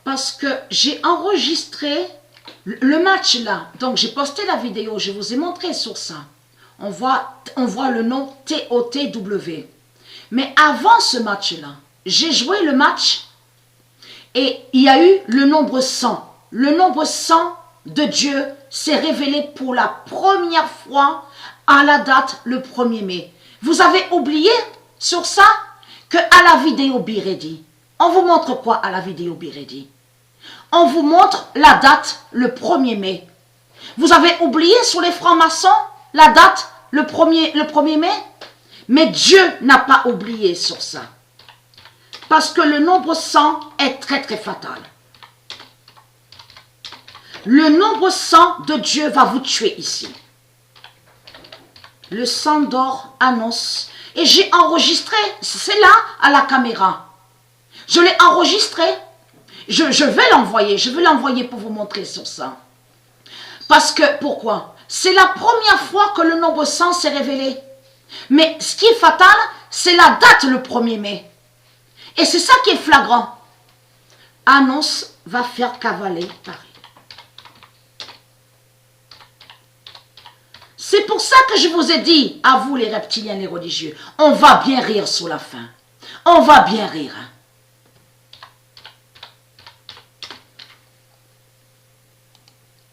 Parce que j'ai enregistré le match là. Donc j'ai posté la vidéo, je vous ai montré sur ça. On voit le nom TOTW. Mais avant ce match-là, j'ai joué le match et il y a eu le nombre 100. Le nombre 100 de Dieu s'est révélé pour la première fois à la date le 1er mai. Vous avez oublié sur ça que à la vidéo Biredi, on vous montre quoi à la vidéo Biredi? On vous montre la date le 1er mai. Vous avez oublié sur les francs-maçons la date le 1er mai? Mais Dieu n'a pas oublié sur ça. Parce que le nombre 100 est très très fatal. Le nombre 100 de Dieu va vous tuer ici. Le sang d'or annonce. Et j'ai enregistré, c'est là à la caméra. Je l'ai enregistré. Je vais l'envoyer pour vous montrer sur ça. Parce que, pourquoi? C'est la première fois que le nombre 100 s'est révélé. Mais ce qui est fatal, c'est la date le 1er mai. Et c'est ça qui est flagrant. Annonce va faire cavaler Paris. C'est pour ça que je vous ai dit, à vous les reptiliens, les religieux, on va bien rire sur la fin. On va bien rire.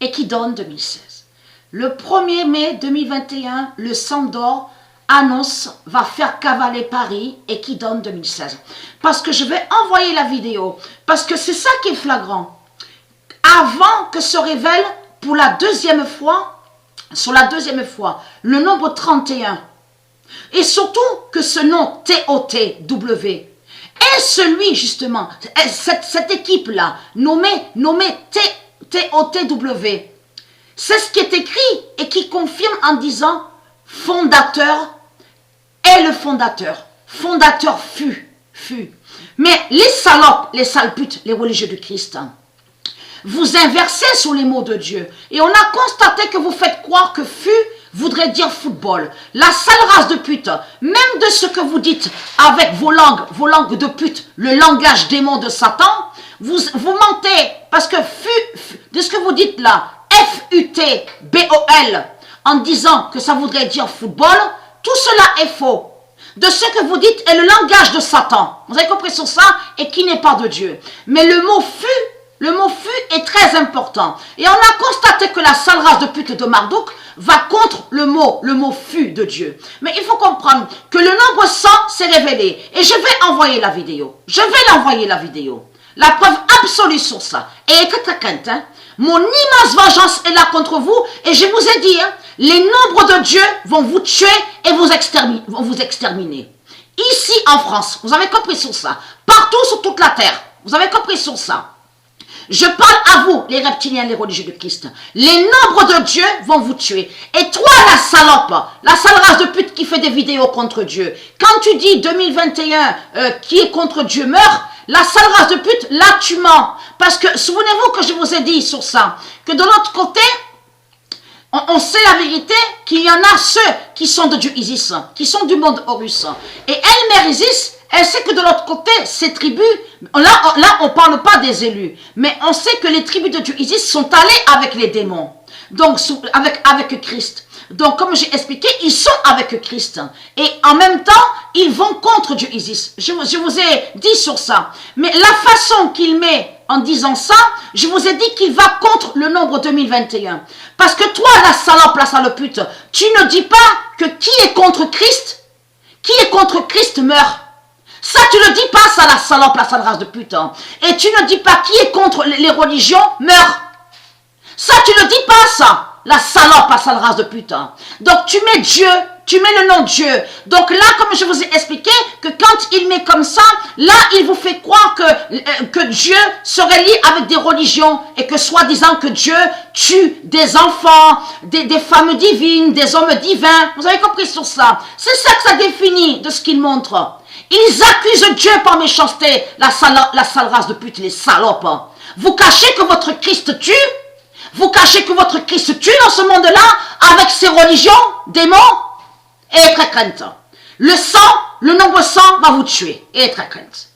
Et qui donne 2016. Le 1er mai 2021, le sang d'or annonce va faire cavaler Paris et qui donne 2016. Parce que je vais envoyer la vidéo. Parce que c'est ça qui est flagrant. Avant que se révèle pour la deuxième fois, sur la deuxième fois, le nombre 31. Et surtout que ce nom TOTW est celui justement, cette équipe-là, nommée TOTW. C'est ce qui est écrit et qui confirme en disant fondateur est le fondateur. Fondateur fut. Mais les salopes, les sales putes, les religieux du Christ, vous inversez sur les mots de Dieu. Et on a constaté que vous faites croire que fut voudrait dire football. La sale race de pute, même de ce que vous dites avec vos langues de pute, le langage démon de Satan, vous mentez. Parce que fut, de ce que vous dites là, F-U-T-B-O-L, en disant que ça voudrait dire football, tout cela est faux. De ce que vous dites est le langage de Satan. Vous avez compris sur ça? Et qui n'est pas de Dieu. Mais le mot fut est très important. Et on a constaté que la sale race de pute de Marduk va contre le mot fut de Dieu. Mais il faut comprendre que le nombre 100 s'est révélé. Et je vais envoyer la vidéo. Je vais l'envoyer la vidéo. La preuve absolue sur ça. Et très crainte, hein? Mon immense vengeance est là contre vous. Et je vous ai dit, hein, les nombres de Dieu vont vous tuer et vont vous exterminer. Ici en France, vous avez compris sur ça. Partout sur toute la terre, vous avez compris sur ça. Je parle à vous, les reptiliens, les religieux de Christ. Les nombres de Dieu vont vous tuer. Et toi, la salope, la sale race de pute qui fait des vidéos contre Dieu, quand tu dis 2021, qui est contre Dieu meurt, la sale race de pute, là tu mens. Parce que, souvenez-vous que je vous ai dit sur ça, que de l'autre côté, on sait la vérité, qu'il y en a ceux qui sont de Dieu Isis, qui sont du monde Horus. Et elle, Mère Isis, elle sait que de l'autre côté, ces tribus, là on ne parle pas des élus, mais on sait que les tribus de Dieu Isis sont allées avec les démons, donc avec Christ. Donc comme j'ai expliqué, ils sont avec Christ. Et en même temps, ils vont contre Dieu Isis. Je vous ai dit sur ça. Mais la façon qu'il met en disant ça, je vous ai dit qu'il va contre le nombre 2021. Parce que toi, la salope, la sale pute, tu ne dis pas que qui est contre Christ meurt. Ça, tu ne dis pas ça, la salope, la sale race de pute. Et tu ne dis pas qui est contre les religions meurt. Ça, tu ne dis pas ça, la salope, la sale race de pute. Donc, tu mets Dieu, tu mets le nom Dieu. Donc là, comme je vous ai expliqué, que quand il met comme ça, là, il vous fait croire que Dieu serait lié avec des religions et que soi-disant que Dieu tue des enfants, des femmes divines, des hommes divins. Vous avez compris sur ça? C'est ça que ça définit de ce qu'il montre. Ils accusent Dieu par méchanceté, la sale race de pute, les salopes. Vous cachez que votre Christ tue? Vous cachez que votre Christ tue dans ce monde-là avec ses religions, démons? Et très crainte. Le sang, le nombre 100 va vous tuer. Et très crainte.